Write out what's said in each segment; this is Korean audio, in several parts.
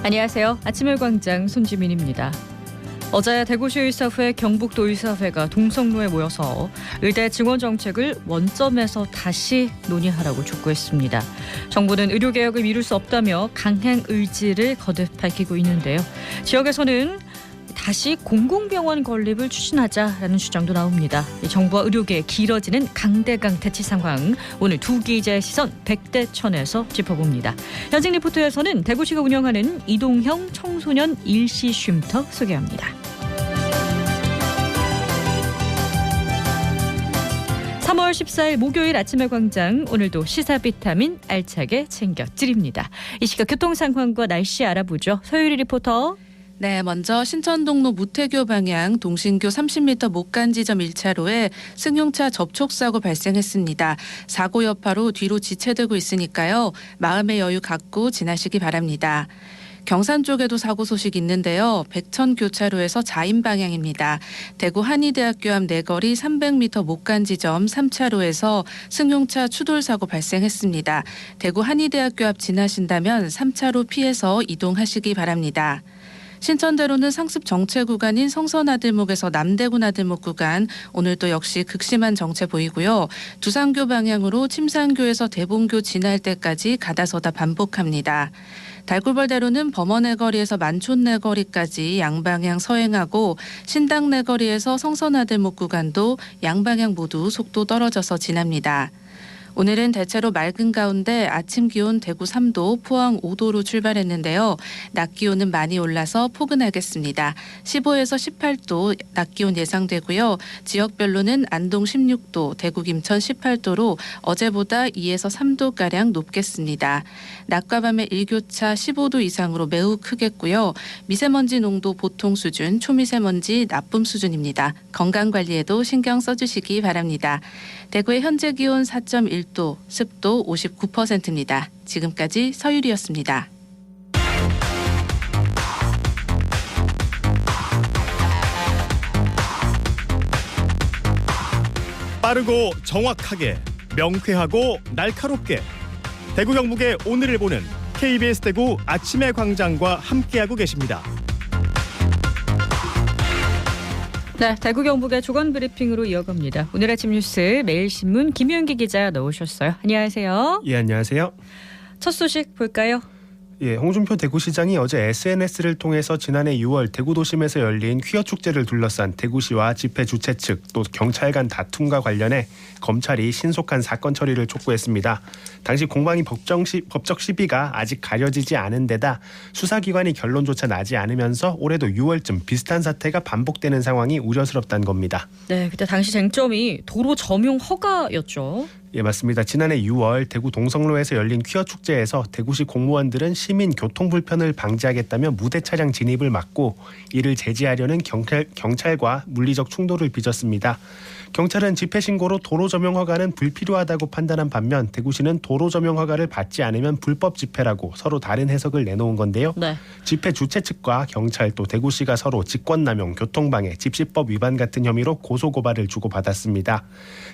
안녕하세요. 아침일광장 손지민입니다. 어제 대구시 의사회, 경북도 의사회가 동성로에 모여서 의대 증원 정책을 원점에서 다시 논의하라고 촉구했습니다. 정부는 의료개혁을 미룰 수 없다며 강행 의지를 거듭 밝히고 있는데요. 지역에서는 다시 공공병원 건립을 추진하자라는 주장도 나옵니다. 정부와 의료계의 길어지는 강대강 대치 상황, 오늘 두 기자의 시선 100대1000에서 짚어봅니다. 현직 리포터에서는 대구시가 운영하는 이동형 청소년 일시 쉼터 소개합니다. 3월 14일 목요일 아침의 광장, 오늘도 시사 비타민 알차게 챙겨드립니다. 이 시각 교통 상황과 날씨 알아보죠. 서유리 리포터. 네, 먼저 신천동로 무태교 방향 동신교 30m 못 간 지점 1차로에 승용차 접촉사고 발생했습니다. 사고 여파로 뒤로 지체되고 있으니까요. 마음의 여유 갖고 지나시기 바랍니다. 경산 쪽에도 사고 소식 있는데요. 백천 교차로에서 자인 방향입니다. 대구 한의대학교 앞 내거리 300m 못 간 지점 3차로에서 승용차 추돌 사고 발생했습니다. 대구 한의대학교 앞 지나신다면 3차로 피해서 이동하시기 바랍니다. 신천대로는 상습 정체 구간인 성서나들목에서 남대구 나들목 구간, 오늘도 역시 극심한 정체 보이고요. 두산교 방향으로 침산교에서 대봉교 지날 때까지 가다서다 반복합니다. 달굴벌대로는 범어내거리에서 만촌내거리까지 양방향 서행하고 신당내거리에서 성서나들목 구간도 양방향 모두 속도 떨어져서 지납니다. 오늘은 대체로 맑은 가운데 아침 기온 대구 3도, 포항 5도로 출발했는데요. 낮 기온은 많이 올라서 포근하겠습니다. 15에서 18도 낮 기온 예상되고요. 지역별로는 안동 16도, 대구 김천 18도로 어제보다 2에서 3도가량 높겠습니다. 낮과 밤의 일교차 15도 이상으로 매우 크겠고요. 미세먼지 농도 보통 수준, 초미세먼지 나쁨 수준입니다. 건강관리에도 신경 써주시기 바랍니다. 대구의 현재 기온 4.1도, 습도 59%입니다. 지금까지 서유리였습니다. 빠르고 정확하게, 명쾌하고 날카롭게, 대구 경북의 오늘을 보는 KBS 대구 아침의 광장과 함께하고 계십니다. 네, 대구 경북의 조건 브리핑으로 이어갑니다. 오늘 아침 뉴스 매일신문 김윤기 기자 나오셨어요. 안녕하세요. 예, 안녕하세요. 첫 소식 볼까요? 예, 홍준표 대구시장이 어제 SNS를 통해서 지난해 6월 대구 도심에서 열린 퀴어 축제를 둘러싼 대구시와 집회 주최 측 또 경찰 간 다툼과 관련해 검찰이 신속한 사건 처리를 촉구했습니다. 당시 공방이 법적 시비가 아직 가려지지 않은 데다 수사기관이 결론조차 나지 않으면서 올해도 6월쯤 비슷한 사태가 반복되는 상황이 우려스럽다는 겁니다. 네, 그때 당시 쟁점이 도로 점용 허가였죠. 예, 맞습니다. 지난해 6월 대구 동성로에서 열린 퀴어 축제에서 대구시 공무원들은 시민 교통 불편을 방지하겠다며 무대 차량 진입을 막고 이를 제지하려는 경찰과 물리적 충돌을 빚었습니다. 경찰은 집회 신고로 도로 점용 허가는 불필요하다고 판단한 반면 대구시는 도로 점용 허가를 받지 않으면 불법 집회라고 서로 다른 해석을 내놓은 건데요. 네. 집회 주최 측과 경찰 또 대구시가 서로 직권남용, 교통방해, 집시법 위반 같은 혐의로 고소고발을 주고받았습니다.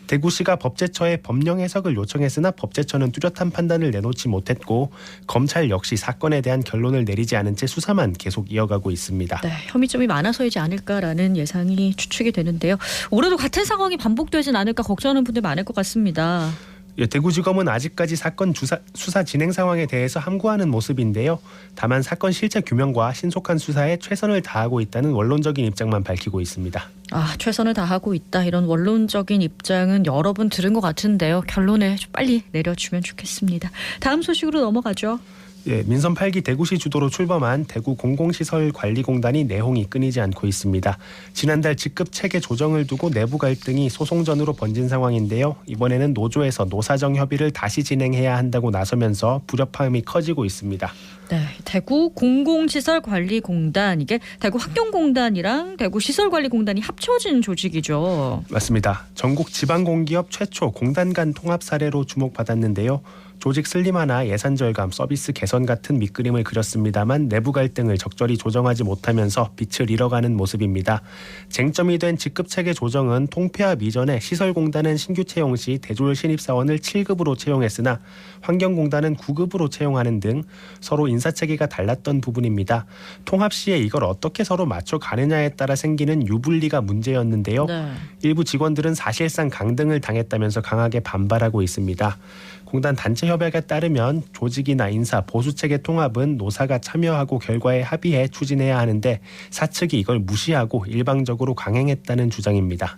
대구시가 법제처에 법령 해석을 요청했으나 법제처는 뚜렷한 판단을 내놓지 못했고 검찰 역시 사건에 대한 결론을 내리지 않은 채 수사만 계속 이어가고 있습니다. 네, 혐의점이 많아서이지 않을까라는 예상이 추측이 되는데요. 올해도 같은 상황이 반복되진 않을까 걱정하는 분들 많을 것 같습니다. 예, 대구지검은 아직까지 사건 수사 진행 상황에 대해서 함구하는 모습인데요. 다만 사건 실체 규명과 신속한 수사에 최선을 다하고 있다는 원론적인 입장만 밝히고 있습니다. 최선을 다하고 있다, 이런 원론적인 입장은 여러 번 들은 것 같은데요. 결론을 좀 빨리 내려주면 좋겠습니다. 다음 소식으로 넘어가죠. 예, 민선 8기 대구시 주도로 출범한 대구 공공시설관리공단이 내홍이 끊이지 않고 있습니다. 지난달 직급 체계 조정을 두고 내부 갈등이 소송전으로 번진 상황인데요. 이번에는 노조에서 노사정 협의를 다시 진행해야 한다고 나서면서 불협화음이 커지고 있습니다. 네, 대구 공공시설관리공단, 이게 대구 환경공단이랑 대구 시설관리공단이 합쳐진 조직이죠. 맞습니다. 전국 지방공기업 최초 공단 간 통합 사례로 주목받았는데요. 조직 슬림화나 예산 절감, 서비스 개선 같은 밑그림을 그렸습니다만 내부 갈등을 적절히 조정하지 못하면서 빛을 잃어가는 모습입니다. 쟁점이 된 직급체계 조정은 통폐합 이전에 시설공단은 신규 채용 시 대졸 신입사원을 7급으로 채용했으나 환경공단은 9급으로 채용하는 등 서로 인사 관사체계가 달랐던 부분입니다. 통합 시에 이걸 어떻게 서로 맞춰 가느냐에 따라 생기는 유불리가 문제였는데요. 네. 일부 직원들은 사실상 강등을 당했다면서 강하게 반발하고 있습니다. 공단 단체 협약에 따르면 조직이나 인사, 보수체계 통합은 노사가 참여하고 결과에 합의해 추진해야 하는데 사측이 이걸 무시하고 일방적으로 강행했다는 주장입니다.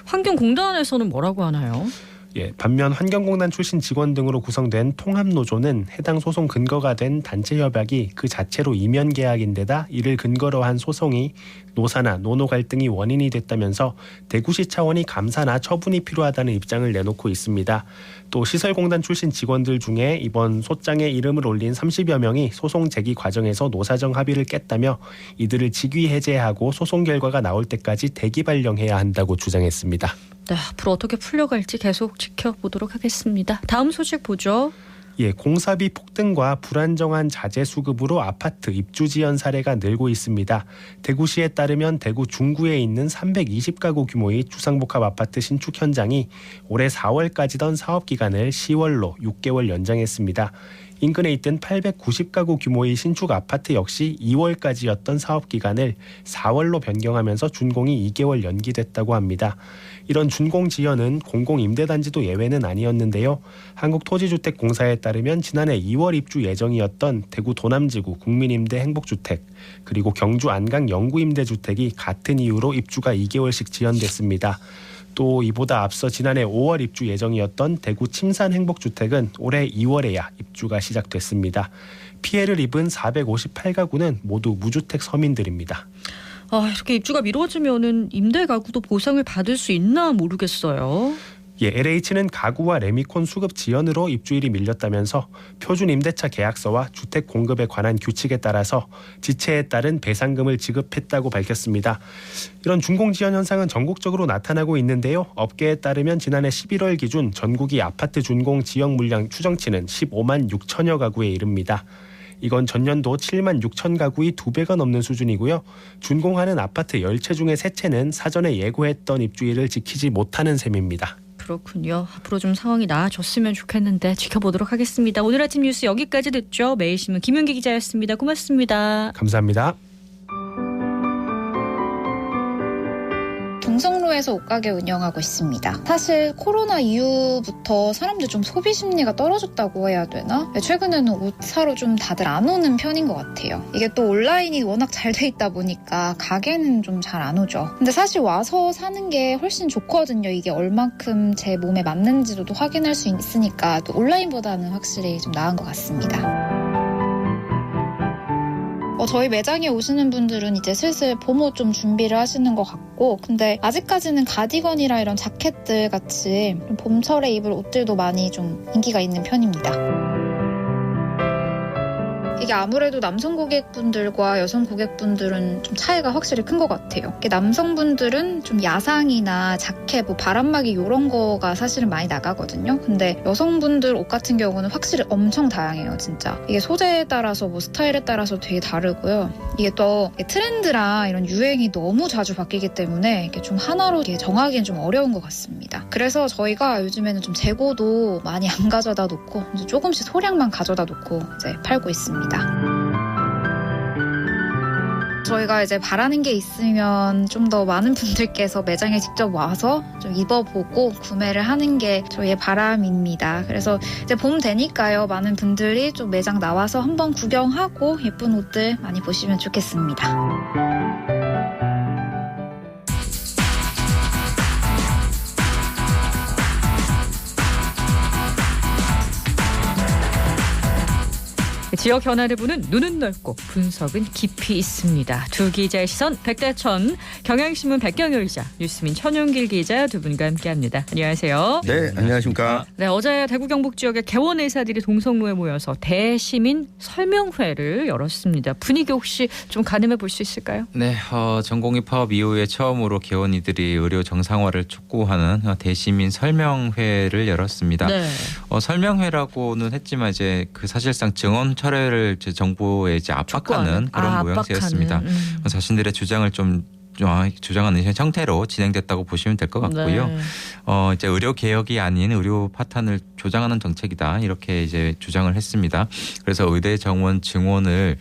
환경공단에서는 뭐라고 하나요? 반면 환경공단 출신 직원 등으로 구성된 통합노조는 해당 소송 근거가 된 단체 협약이 그 자체로 이면 계약인데다 이를 근거로 한 소송이 노사나 노노 갈등이 원인이 됐다면서 대구시 차원이 감사나 처분이 필요하다는 입장을 내놓고 있습니다. 또 시설공단 출신 직원들 중에 이번 소장에 이름을 올린 30여 명이 소송 제기 과정에서 노사정 합의를 깼다며 이들을 직위 해제하고 소송 결과가 나올 때까지 대기 발령해야 한다고 주장했습니다. 네, 앞으로 어떻게 풀려갈지 계속 지켜보도록 하겠습니다. 다음 소식 보죠. 공사비 폭등과 불안정한 자재 수급으로 아파트 입주 지연 사례가 늘고 있습니다. 대구시에 따르면 대구 중구에 있는 320가구 규모의 주상복합 아파트 신축 현장이 올해 4월까지던 사업 기간을 10월로 6개월 연장했습니다. 인근에 있던 890가구 규모의 신축 아파트 역시 2월까지였던 사업 기간을 4월로 변경하면서 준공이 2개월 연기됐다고 합니다. 이런 준공 지연은 공공임대단지도 예외는 아니었는데요. 한국토지주택공사에 따르면 지난해 2월 입주 예정이었던 대구 도남지구 국민임대 행복주택 그리고 경주 안강 영구임대주택이 같은 이유로 입주가 2개월씩 지연됐습니다. 또 이보다 앞서 지난해 5월 입주 예정이었던 대구 침산 행복주택은 올해 2월에야 입주가 시작됐습니다. 피해를 입은 458가구는 모두 무주택 서민들입니다. 이렇게 입주가 미뤄지면은 임대 가구도 보상을 받을 수 있나 모르겠어요. LH는 가구와 레미콘 수급 지연으로 입주일이 밀렸다면서 표준 임대차 계약서와 주택 공급에 관한 규칙에 따라서 지체에 따른 배상금을 지급했다고 밝혔습니다. 이런 준공 지연 현상은 전국적으로 나타나고 있는데요. 업계에 따르면 지난해 11월 기준 전국이 아파트 준공 지역 물량 추정치는 15만 6천여 가구에 이릅니다. 이건 전년도 7만 6천 가구의 2배가 넘는 수준이고요. 준공하는 아파트 10채 중에 3채는 사전에 예고했던 입주일을 지키지 못하는 셈입니다. 그렇군요. 앞으로 좀 상황이 나아졌으면 좋겠는데 지켜보도록 하겠습니다. 오늘 아침 뉴스 여기까지 듣죠. 매일신문 김윤기 기자였습니다. 고맙습니다. 감사합니다. 동성로에서 옷가게 운영하고 있습니다. 사실 코로나 이후부터 사람들 좀 소비 심리가 떨어졌다고 해야 되나? 최근에는 옷 사러 좀 다들 안 오는 편인 것 같아요. 이게 또 온라인이 워낙 잘 돼 있다 보니까 가게는 좀 잘 안 오죠. 근데 사실 와서 사는 게 훨씬 좋거든요. 이게 얼만큼 제 몸에 맞는지도 또 확인할 수 있으니까 또 온라인보다는 확실히 좀 나은 것 같습니다. 저희 매장에 오시는 분들은 이제 슬슬 봄옷 좀 준비를 하시는 것 같고 근데 아직까지는 가디건이랑 이런 자켓들 같이 좀 봄철에 입을 옷들도 많이 좀 인기가 있는 편입니다. 이게 아무래도 남성 고객분들과 여성 고객분들은 좀 차이가 확실히 큰 것 같아요. 남성분들은 좀 야상이나 자켓, 바람막이 이런 거가 사실은 많이 나가거든요. 근데 여성분들 옷 같은 경우는 확실히 엄청 다양해요, 진짜. 이게 소재에 따라서 스타일에 따라서 되게 다르고요. 이게 또 트렌드랑 이런 유행이 너무 자주 바뀌기 때문에 이게 좀 하나로 정하기는 좀 어려운 것 같습니다. 그래서 저희가 요즘에는 좀 재고도 많이 안 가져다 놓고 조금씩 소량만 가져다 놓고 이제 팔고 있습니다. 저희가 이제 바라는 게 있으면 좀 더 많은 분들께서 매장에 직접 와서 좀 입어보고 구매를 하는 게 저희의 바람입니다. 그래서 이제 봄 되니까요. 많은 분들이 좀 매장 나와서 한번 구경하고 예쁜 옷들 많이 보시면 좋겠습니다. 지역 현안을 보는 눈은 넓고 분석은 깊이 있습니다. 두 기자의 시선 백대천, 경향신문 백경열 기자, 뉴스민 천용길 기자 두 분과 함께합니다. 안녕하세요. 네, 안녕하십니까. 네, 어제 대구 경북 지역의 개원 의사들이 동성로에 모여서 대시민 설명회를 열었습니다. 분위기 혹시 좀 가늠해 볼 수 있을까요? 네, 전공의 파업 이후에 처음으로 개원이들이 의료 정상화를 촉구하는 대시민 설명회를 열었습니다. 네. 설명회라고는 했지만 이제 그 사실상 증언 철회를 정부에 이제 압박하는 그런 모양새였습니다. 자신들의 주장을 좀 주장하는 형태로 진행됐다고 보시면 될 것 같고요. 네. 이제 의료 개혁이 아닌 의료 파탄을 조장하는 정책이다 이렇게 이제 주장을 했습니다. 그래서 의대 정원 증원을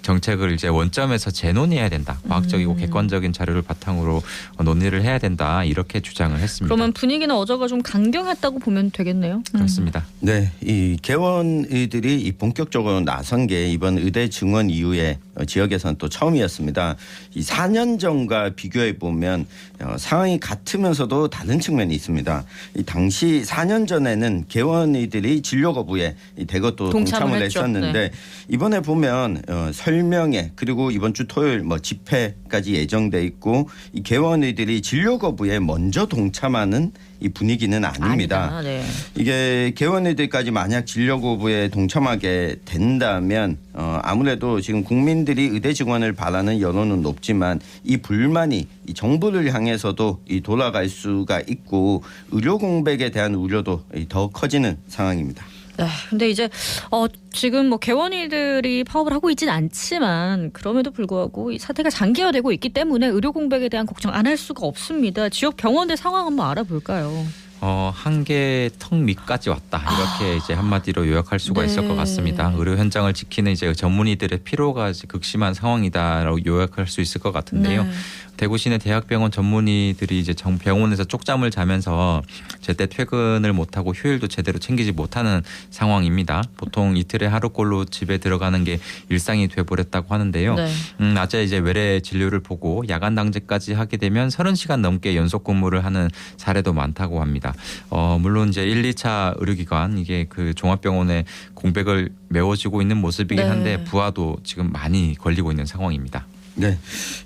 정책을 이제 원점에서 재논의해야 된다. 과학적이고 객관적인 자료를 바탕으로 논의를 해야 된다 이렇게 주장을 했습니다. 그러면 분위기는 어제가 좀 강경했다고 보면 되겠네요. 그렇습니다. 네, 이 개원의들이 이 본격적으로 나선 게 이번 의대 증원 이후에 지역에서는 또 처음이었습니다. 이 4년 전과 비교해 보면 상황이 같으면서도 다른 측면이 있습니다. 이 당시 4년 전에는 개원의들이 진료 거부에 대거 또 동참을 했죠. 했었는데 네. 이번에 보면 설명회 그리고 이번 주 토요일 집회까지 예정돼 있고 이 개원의들이 진료 거부에 먼저 동참하는 이 분위기는 아닙니다. 아니다. 네. 이게 개원의들까지 만약 진료 거부에 동참하게 된다면 아무래도 지금 국민들이 의대 증원을 바라는 여론은 높지만 이 불만이 이 정부를 향해서도 이 돌아갈 수가 있고 의료 공백에 대한 우려도 더 커지는 상황입니다. 네, 근데 이제 지금 개원이들이 파업을 하고 있지는 않지만 그럼에도 불구하고 이 사태가 장기화되고 있기 때문에 의료 공백에 대한 걱정 안 할 수가 없습니다. 지역 병원의 상황 한번 알아볼까요? 한계 턱 밑까지 왔다 이렇게 이제 한마디로 요약할 수가 있을 것 같습니다. 의료 현장을 지키는 이제 전문의들의 피로가 극심한 상황이다라고 요약할 수 있을 것 같은데요. 네. 대구 시내 대학병원 전문의들이 이제 병원에서 쪽잠을 자면서 제때 퇴근을 못하고 휴일도 제대로 챙기지 못하는 상황입니다. 보통 이틀에 하루꼴로 집에 들어가는 게 일상이 돼버렸다고 하는데요. 네. 낮에 이제 외래 진료를 보고 야간 당직까지 하게 되면 30시간 넘게 연속 근무를 하는 사례도 많다고 합니다. 물론 이제 1, 2차 의료기관 이게 그 종합병원의 공백을 메워지고 있는 모습이긴 한데 부하도 지금 많이 걸리고 있는 상황입니다. 네,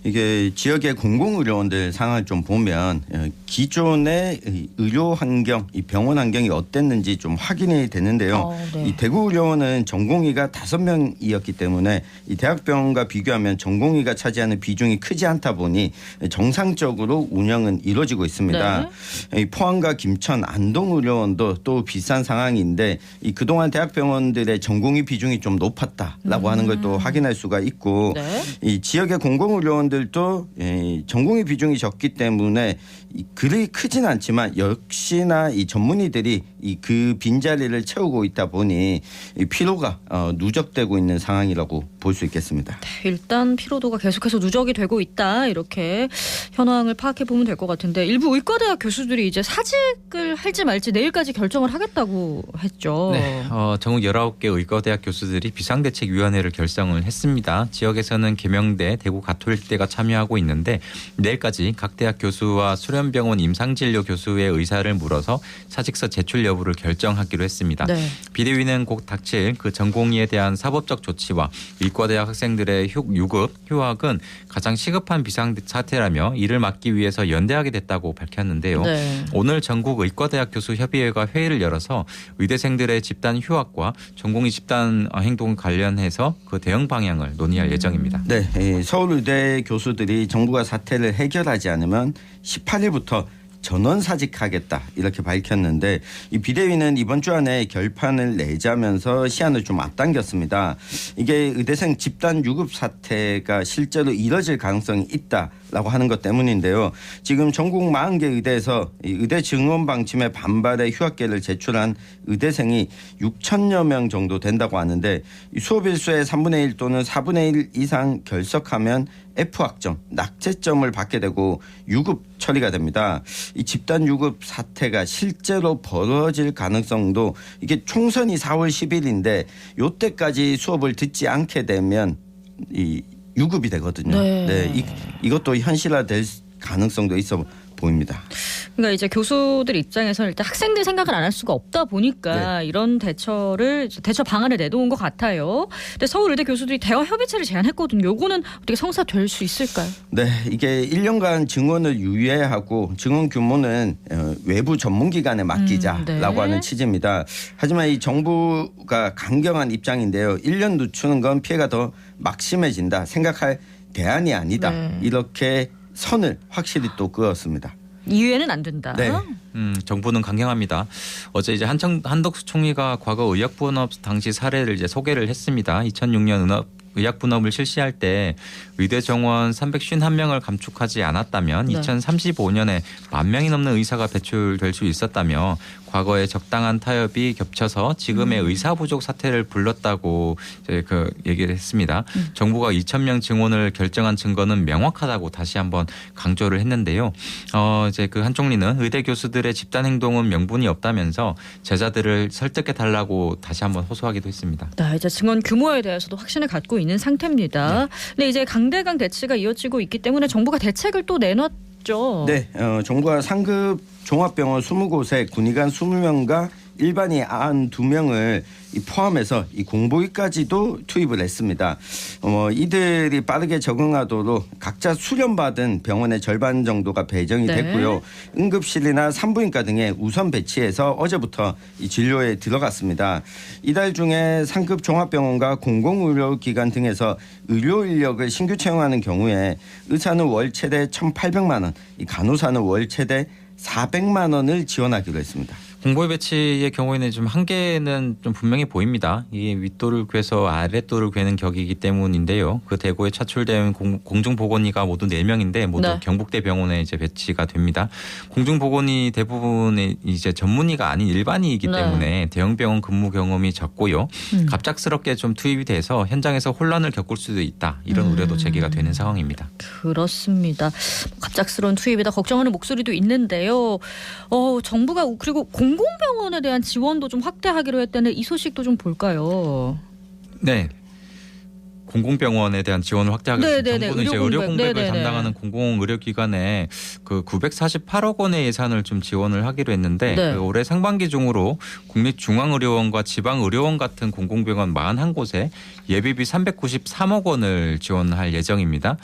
이게 지역의 공공의료원들 상황을 좀 보면 기존의 의료 환경, 이 병원 환경이 어땠는지 좀 확인이 되는데요. 네. 이 대구의료원은 전공의가 5명이었기 때문에 이 대학병원과 비교하면 전공의가 차지하는 비중이 크지 않다 보니 정상적으로 운영은 이루어지고 있습니다. 네. 이 포항과 김천, 안동의료원도 또 비슷한 상황인데 이 그동안 대학병원들의 전공의 비중이 좀 높았다라고 하는 걸 또 확인할 수가 있고 네. 이 지역의 공공의료원들도 전공의 비중이 적기 때문에 그리 크진 않지만 역시나 이 전문의들이 그 빈자리를 채우고 있다 보니 이 피로가 누적되고 있는 상황이라고 볼 수 있겠습니다. 일단 피로도가 계속해서 누적이 되고 있다 이렇게 현황을 파악해 보면 될 것 같은데 일부 의과대학 교수들이 이제 사직을 할지 말지 내일까지 결정을 하겠다고 했죠. 네, 전국 19개 의과대학 교수들이 비상대책위원회를 결성을 했습니다. 지역에서는 계명대, 대구 가톨대가 참여하고 있는데 내일까지 각 대학 교수와 수련병원 임상진료 교수의 의사를 물어서 사직서 제출 여부를 결정하기로 했습니다. 네. 비대위는 곧 닥칠 그 전공의에 대한 사법적 조치와 의과대학 학생들의 유급, 휴학은 가장 시급한 비상사태라며 이를 막기 위해서 연대하게 됐다고 밝혔는데요. 네. 오늘 전국 의과대학 교수협의회가 회의를 열어서 의대생들의 집단 휴학과 전공의 집단 행동 관련해서 그 대응 방향을 논의할 예정입니다. 네, 서울의대 교수들이 정부가 사태를 해결하지 않으면 18일부터 전원 사직하겠다 이렇게 밝혔는데 이 비대위는 이번 주 안에 결판을 내자면서 시한을 좀 앞당겼습니다. 이게 의대생 집단 유급 사태가 실제로 이뤄질 가능성이 있다라고 하는 것 때문인데요. 지금 전국 40개 의대에서 이 의대 증원 방침에 반발해 휴학계를 제출한 의대생이 6천여 명 정도 된다고 하는데 이 수업 일수의 3분의 1 또는 4분의 1 이상 결석하면 F학점, 낙제점을 받게 되고 유급 처리가 됩니다. 이 집단 유급 사태가 실제로 벌어질 가능성도 이게 총선이 4월 10일인데 이때까지 수업을 듣지 않게 되면 이 유급이 되거든요. 네, 이것도 현실화될 가능성도 있어 보입니다. 그러니까 이제 교수들 입장에서는 일단 학생들 생각을 안 할 수가 없다 보니까 이런 대처 방안을 내놓은 것 같아요. 근데 서울의대 교수들이 대화 협의체를 제안했거든요. 요거는 어떻게 성사될 수 있을까요? 네, 이게 1년간 증원을 유예하고 증원 규모는 외부 전문기관에 맡기자라고 하는 취지입니다. 하지만 이 정부가 강경한 입장인데요. 1년 늦추는 건 피해가 더 막심해진다. 생각할 대안이 아니다. 이렇게 선을 확실히 또 그었습니다. 이후에는 안 된다. 네. 정부는 강경합니다. 어제 이제 한덕수 총리가 과거 의약부원업 당시 사례를 이제 소개를 했습니다. 2006년 의학 분업을 실시할 때 의대 정원 351명을 감축하지 않았다면 네. 2035년에 10,000명이 넘는 의사가 배출될 수 있었다며 과거에 적당한 타협이 겹쳐서 지금의 의사 부족 사태를 불렀다고 이제 그 얘기를 했습니다. 정부가 2,000명 증원을 결정한 증거는 명확하다고 다시 한번 강조를 했는데요. 이제 그 한 총리는 의대 교수들의 집단 행동은 명분이 없다면서 제자들을 설득해 달라고 다시 한번 호소하기도 했습니다. 네, 이제 증원 규모에 대해서도 확신을 갖고 있는 상태입니다. 근데 이제 강대강 대치가 이어지고 있기 때문에 정부가 대책을 또 내놨죠. 네, 정부가 상급 종합병원 20곳에 군의관 20명과 일반인 92명을 포함해서 이 공보위까지도 투입을 했습니다. 이들이 빠르게 적응하도록 각자 수련받은 병원의 절반 정도가 배정이 네. 됐고요. 응급실이나 산부인과 등에 우선 배치해서 어제부터 이 진료에 들어갔습니다. 이달 중에 상급 종합병원과 공공의료기관 등에서 의료 인력을 신규 채용하는 경우에 의사는 월 최대 1,800만 원, 이 간호사는 월 최대 400만 원을 지원하기로 했습니다. 공보위 배치의 경우에는 좀 한계는 좀 분명히 보입니다. 이게 윗도를 괴서 아랫도를 괴는 격이기 때문인데요. 그 대구에 차출된 공중보건의가 모두 4명인데 모두 네. 경북대 병원에 이제 배치가 됩니다. 공중보건의 대부분의 이제 전문의가 아닌 일반의이기 네. 때문에 대형병원 근무 경험이 적고요. 갑작스럽게 좀 투입이 돼서 현장에서 혼란을 겪을 수도 있다. 이런 우려도 제기가 되는 상황입니다. 그렇습니다. 갑작스러운 투입이다 걱정하는 목소리도 있는데요. 정부가 그리고 공공병원에 대한 지원도 좀 확대하기로 했다는 이 소식도 좀 볼까요? 네. 공공병원에 대한 지원을 확대하기 위해서 네네네. 정부는 이제 의료 의료 공백. 공백을 네네네. 담당하는 공공의료기관에 그 948억 원의 예산을 좀 지원을 하기로 했는데 네. 그 올해 상반기 중으로 국립중앙의료원과 지방의료원 같은 공공병원 41곳에 예비비 393억 원을 지원할 예정입니다.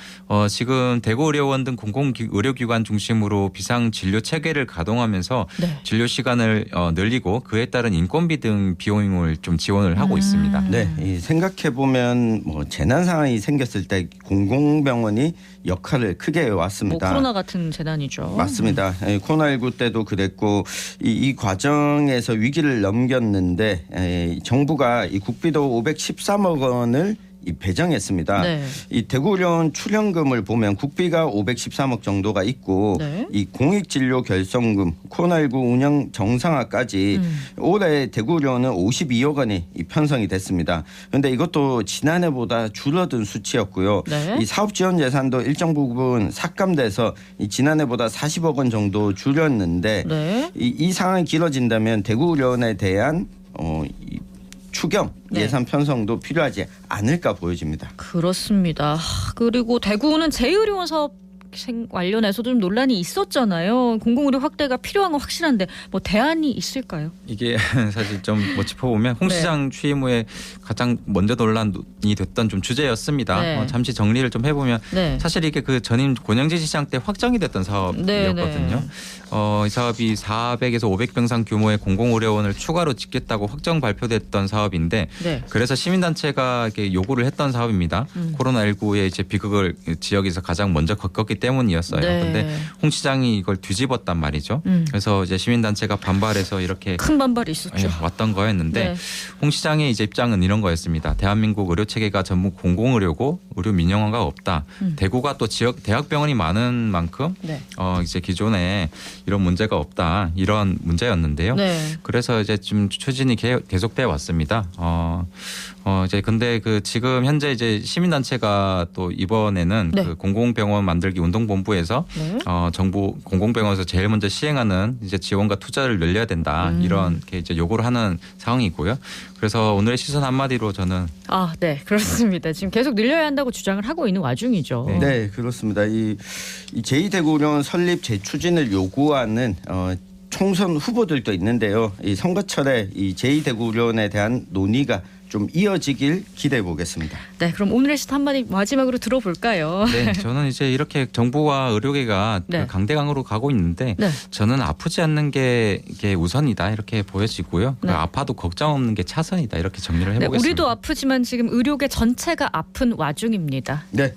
지금 대구의료원 등 공공의료기관 중심으로 비상진료 체계를 가동하면서 네. 진료 시간을 늘리고 그에 따른 인건비 등 비용을 좀 지원을 하고 있습니다. 네, 생각해 보면 재난 상황이 생겼을 때 공공병원이 역할을 크게 해왔습니다. 코로나 같은 재난이죠. 맞습니다. 코로나19 때도 그랬고 이 과정에서 위기를 넘겼는데 정부가 이 국비도 513억 원을 배정했습니다. 네. 이 대구의료원 출연금을 보면 국비가 513억 정도가 있고 네. 이 공익진료 결성금, 코로나19 운영 정상화까지 올해 대구의료원은 52억 원이 편성이 됐습니다. 그런데 이것도 지난해보다 줄어든 수치였고요. 네. 이 사업 지원 예산도 일정 부분 삭감돼서 이 지난해보다 40억 원 정도 줄였는데 네. 이 상황이 길어진다면 대구의료원에 대한 추경 예산 편성도 필요하지 않을까 보여집니다. 그렇습니다. 그리고 대구는 제2의료원 사업 관련해서도 좀 논란이 있었잖아요. 공공의료 확대가 필요한 건 확실한데 대안이 있을까요? 이게 사실 좀 짚어보면 홍 시장 취임 후에 가장 먼저 논란이 됐던 좀 주제였습니다. 네. 잠시 정리를 좀 해보면 네. 사실 이게 그 전임 권영진 시장 때 확정이 됐던 사업이었거든요. 이 사업이 400에서 500병상 규모의 공공의료원을 추가로 짓겠다고 확정 발표됐던 사업인데 네. 그래서 시민단체가 이렇게 요구를 했던 사업입니다. 코로나19의 이제 비극을 지역에서 가장 먼저 겪었기 때문이었어요. 그런데 네. 홍 시장이 이걸 뒤집었단 말이죠. 그래서 이제 시민단체가 반발해서 이렇게 큰 반발이 있었죠. 왔던 거였는데 네. 홍 시장의 이제 입장은 이런 거였습니다. 대한민국 의료 체계가 전부 공공의료고 의료 민영화가 없다. 대구가 또 지역 대학병원이 많은 만큼 네. 이제 기존에 이런 문제가 없다. 이런 문제였는데요. 네. 그래서 이제 좀 추진이 계속돼 왔습니다. 이제 근데 그 지금 현재 이제 시민단체가 또 이번에는 네. 그 공공병원 만들기 운동본부에서 네. 정부 공공병원에서 제일 먼저 시행하는 이제 지원과 투자를 늘려야 된다. 이렇게 이제 요구를 하는 상황이고요. 그래서 오늘의 시선 한마디로 저는 네, 그렇습니다. 지금 계속 늘려야 한다고 주장을 하고 있는 와중이죠. 네, 그렇습니다. 이 제2대구의료원 설립 재추진을 요구하는 총선 후보들도 있는데요. 이 선거철에 이 제2대구의료원에 대한 논의가 좀 이어지길 기대해 보겠습니다. 네, 그럼 오늘의 시선 한마디 마지막으로 들어볼까요? 네, 저는 이제 이렇게 정부와 의료계가 네. 강대강으로 가고 있는데 네. 저는 아프지 않는 게 우선이다 이렇게 보여지고요. 네. 아파도 걱정 없는 게 차선이다 이렇게 정리를 네, 해보겠습니다. 우리도 아프지만 지금 의료계 전체가 아픈 와중입니다. 네,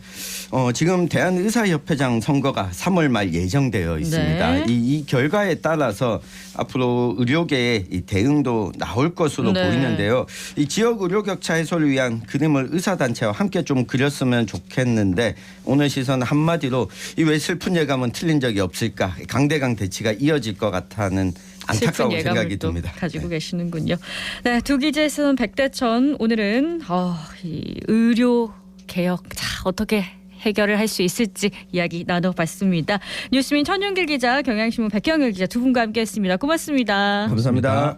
지금 대한의사협회장 선거가 3월 말 예정되어 있습니다. 네. 이 결과에 따라서 앞으로 의료계의 이 대응도 나올 것으로 네. 보이는데요. 이 지역 지역 의료 격차 해소를 위한 그림을 의사단체와 함께 좀 그렸으면 좋겠는데 오늘 시선 한마디로 이 왜 슬픈 예감은 틀린 적이 없을까? 강대강 대치가 이어질 것 같다는 안타까운 생각이 듭니다. 가지고 계시는군요. 네, 두 기재에서는 백대천 오늘은 이 의료 개혁 어떻게 해결을 할 수 있을지 이야기 나눠봤습니다. 뉴스민 천윤길 기자, 경향신문 백경일 기자 두 분과 함께했습니다. 고맙습니다. 감사합니다.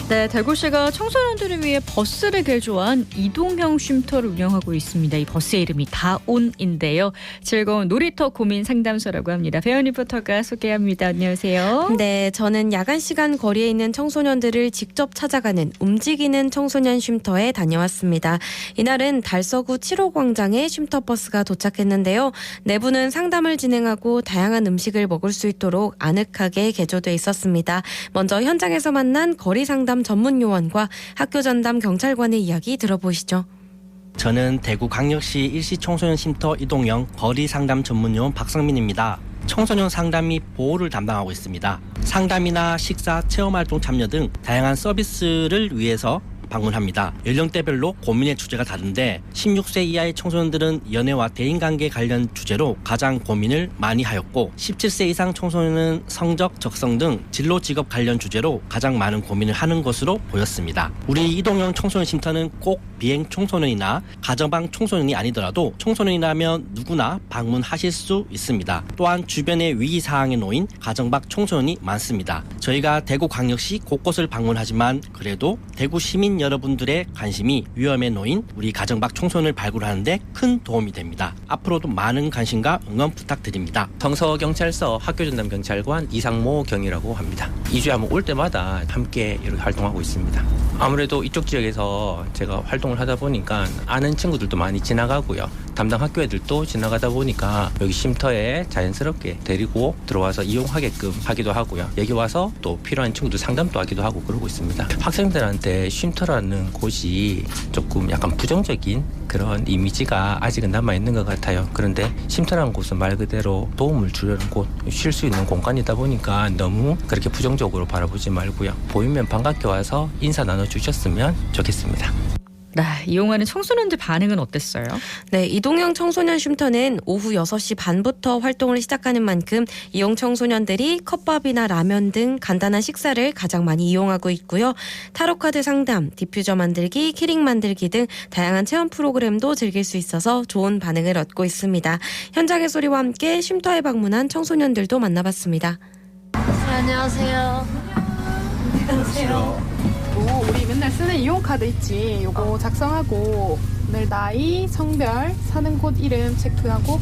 네, 대구시가 청소년들을 위해 버스를 개조한 이동형 쉼터를 운영하고 있습니다. 이 버스의 이름이 다온인데요. 즐거운 놀이터 고민 상담소라고 합니다. 배현 리포터가 소개합니다. 안녕하세요. 네, 저는 야간 시간 거리에 있는 청소년들을 직접 찾아가는 움직이는 청소년 쉼터에 다녀왔습니다. 이날은 달서구 7호 광장에 쉼터 버스가 도착했는데요. 내부는 상담을 진행하고 다양한 음식을 먹을 수 있도록 아늑하게 개조돼 있었습니다. 먼저 현장에서 만난 거리 상담 전문 요원과 학교 전담 경찰관의 이야기 들어보시죠. 저는 대구광역시 일시 청소년 쉼터 이동형 거리 상담 전문 요원 박성민입니다. 청소년 상담 및 보호를 담당하고 있습니다. 상담이나 식사, 체험활동 참여 등 다양한 서비스를 위해서 방문합니다. 연령대별로 고민의 주제가 다른데 16세 이하의 청소년들은 연애와 대인관계 관련 주제로 가장 고민을 많이 하였고 17세 이상 청소년은 성적, 적성 등 진로 직업 관련 주제로 가장 많은 고민을 하는 것으로 보였습니다. 우리 이동형 청소년 쉼터는 꼭 비행 청소년이나 가정방 청소년이 아니더라도 청소년이라면 누구나 방문하실 수 있습니다. 또한 주변에 위기사항에 놓인 가정방 청소년이 많습니다. 저희가 대구광역시 곳곳을 방문하지만 그래도 대구 시민 여러분들의 관심이 위험에 놓인 우리 가정방 청소년을 발굴하는 데 큰 도움이 됩니다. 앞으로도 많은 관심과 응원 부탁드립니다. 성서경찰서 학교전담경찰관 이상모 경이라고 합니다. 2주에 한번 올 때마다 함께 이렇게 활동하고 있습니다. 아무래도 이쪽 지역에서 제가 활동을 하다 보니까 아는 친구들도 많이 지나가고요. 담당 학교 애들도 지나가다 보니까 여기 쉼터에 자연스럽게 데리고 들어와서 이용하게끔 하기도 하고요. 여기 와서 또 필요한 친구들 상담도 하기도 하고 그러고 있습니다. 학생들한테 쉼터라는 곳이 조금 약간 부정적인 그런 이미지가 아직은 남아있는 것 같아요. 그런데 쉼터라는 곳은 말 그대로 도움을 주려는 곳, 쉴 수 있는 공간이다 보니까 너무 그렇게 부정적으로 바라보지 말고요. 보이면 반갑게 와서 인사 나눠주셨으면 좋겠습니다. 네, 이용하는 청소년들 반응은 어땠어요? 네, 이동형 청소년 쉼터는 오후 6시 반부터 활동을 시작하는 만큼 이용 청소년들이 컵밥이나 라면 등 간단한 식사를 가장 많이 이용하고 있고요. 타로카드 상담, 디퓨저 만들기, 키링 만들기 등 다양한 체험 프로그램도 즐길 수 있어서 좋은 반응을 얻고 있습니다. 현장의 소리와 함께 쉼터에 방문한 청소년들도 만나봤습니다. 네, 안녕하세요. 안녕하세요. 우리 맨날 쓰는 이용카드 있지? 요거 작성하고 오늘 나이, 성별, 사는 곳 이름 체크하고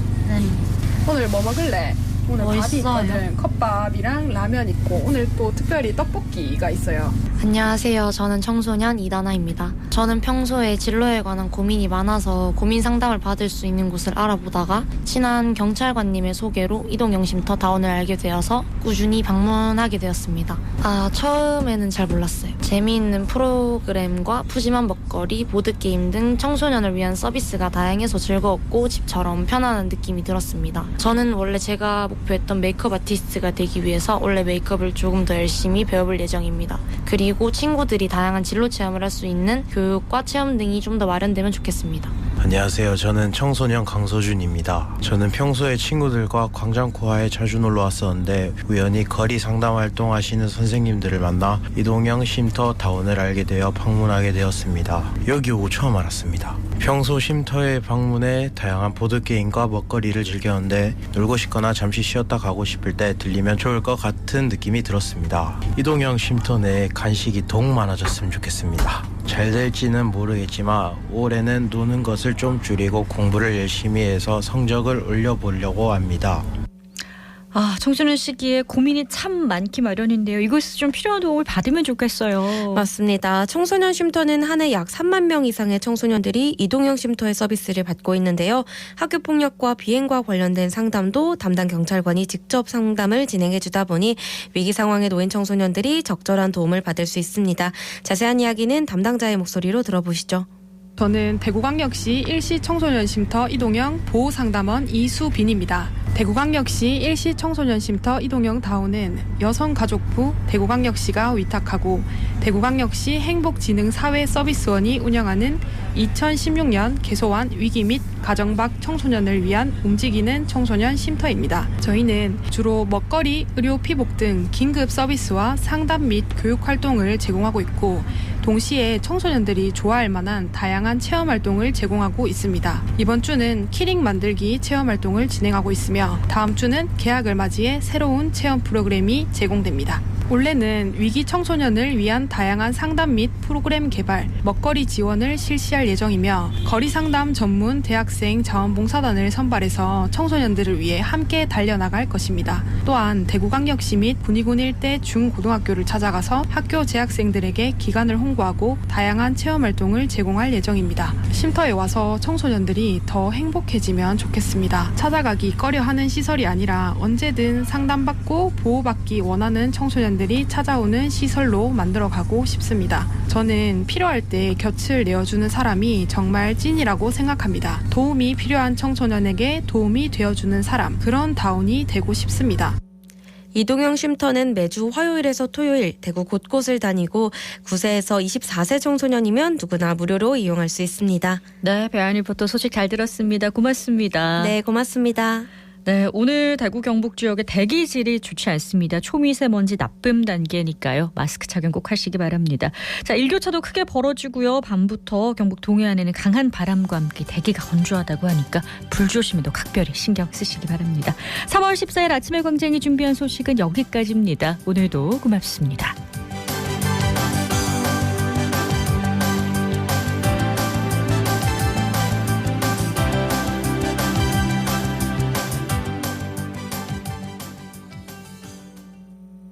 오늘 뭐 먹을래? 오늘 밥이 있거든. 컵밥이랑 라면 있고 오늘 또 특별히 떡볶이가 있어요. 안녕하세요. 저는 청소년 이다나입니다. 저는 평소에 진로에 관한 고민이 많아서 고민 상담을 받을 수 있는 곳을 알아보다가 친한 경찰관님의 소개로 이동형 쉼터 다운을 알게 되어서 꾸준히 방문하게 되었습니다. 처음에는 잘 몰랐어요. 재미있는 프로그램과 푸짐한 먹거리, 보드게임 등 청소년을 위한 서비스가 다양해서 즐거웠고 집처럼 편안한 느낌이 들었습니다. 저는 원래 제가 목표했던 메이크업 아티스트가 되기 위해서 원래 메이크업을 조금 더 열심히 배워볼 예정입니다. 그리고 친구들이 다양한 진로 체험을 할 수 있는 교육과 체험 등이 좀 더 마련되면 좋겠습니다. 안녕하세요. 저는 청소년 강서준입니다. 저는 평소에 친구들과 광장코아에 자주 놀러 왔었는데 우연히 거리 상담 활동하시는 선생님들을 만나 이동형 쉼터 다운을 알게 되어 방문하게 되었습니다. 여기 오고 처음 알았습니다. 평소 쉼터에 방문해 다양한 보드게임과 먹거리를 즐겼는데 놀고 싶거나 잠시 쉬었다 가고 싶을 때 들리면 좋을 것 같은 느낌이 들었습니다. 이동형 쉼터 내에 간식이 더욱 많아졌으면 좋겠습니다. 잘 될지는 모르겠지만 올해는 노는 것을 좀 줄이고 공부를 열심히 해서 성적을 올려보려고 합니다. 청소년 시기에 고민이 참 많기 마련인데요. 이것에서 좀 필요한 도움을 받으면 좋겠어요. 맞습니다. 청소년 쉼터는 한 해 약 3만 명 이상의 청소년들이 이동형 쉼터의 서비스를 받고 있는데요. 학교폭력과 비행과 관련된 상담도 담당 경찰관이 직접 상담을 진행해 주다 보니 위기 상황에 놓인 청소년들이 적절한 도움을 받을 수 있습니다. 자세한 이야기는 담당자의 목소리로 들어보시죠. 저는 대구광역시 일시 청소년 쉼터 이동형 보호상담원 이수빈입니다. 대구광역시 일시 청소년 쉼터 이동형 다운은 여성가족부 대구광역시가 위탁하고 대구광역시 행복지능사회서비스원이 운영하는 2016년 개소한 위기 및 가정 밖 청소년을 위한 움직이는 청소년 쉼터입니다. 저희는 주로 먹거리, 의료, 피복 등 긴급 서비스와 상담 및 교육 활동을 제공하고 있고 동시에 청소년들이 좋아할 만한 다양한 체험 활동을 제공하고 있습니다. 이번 주는 키링 만들기 체험 활동을 진행하고 있으며 다음 주는 개학을 맞이해 새로운 체험 프로그램이 제공됩니다. 올해는 위기 청소년을 위한 다양한 상담 및 프로그램 개발, 먹거리 지원을 실시할 예정이며 거리 상담 전문 대학생 자원봉사단을 선발해서 청소년들을 위해 함께 달려나갈 것입니다. 또한 대구광역시 및 군위군 일대 중고등학교를 찾아가서 학교 재학생들에게 기간을 홍보하고 다양한 체험 활동을 제공할 예정입니다. 쉼터에 와서 청소년들이 더 행복해지면 좋겠습니다. 찾아가기 꺼려하는 시설이 아니라 언제든 상담받고 보호받기 원하는 청소년들이 찾아오는 시설로 만들어가고 싶습니다. 저는 필요할 때 곁을 내어주는 사람이 정말 찐이라고 생각합니다. 도움이 필요한 청소년에게 도움이 되어주는 사람, 그런 다운이 되고 싶습니다. 이동형 쉼터는 매주 화요일에서 토요일 대구 곳곳을 다니고 9세에서 24세 청소년이면 누구나 무료로 이용할 수 있습니다. 네, 배안 리포터 소식 잘 들었습니다. 고맙습니다. 네, 고맙습니다. 네, 오늘 대구 경북 지역의 대기질이 좋지 않습니다. 초미세먼지 나쁨 단계니까요. 마스크 착용 꼭 하시기 바랍니다. 자, 일교차도 크게 벌어지고요. 밤부터 경북 동해안에는 강한 바람과 함께 대기가 건조하다고 하니까 불조심에도 각별히 신경 쓰시기 바랍니다. 3월 14일 아침에 광장이 준비한 소식은 여기까지입니다. 오늘도 고맙습니다.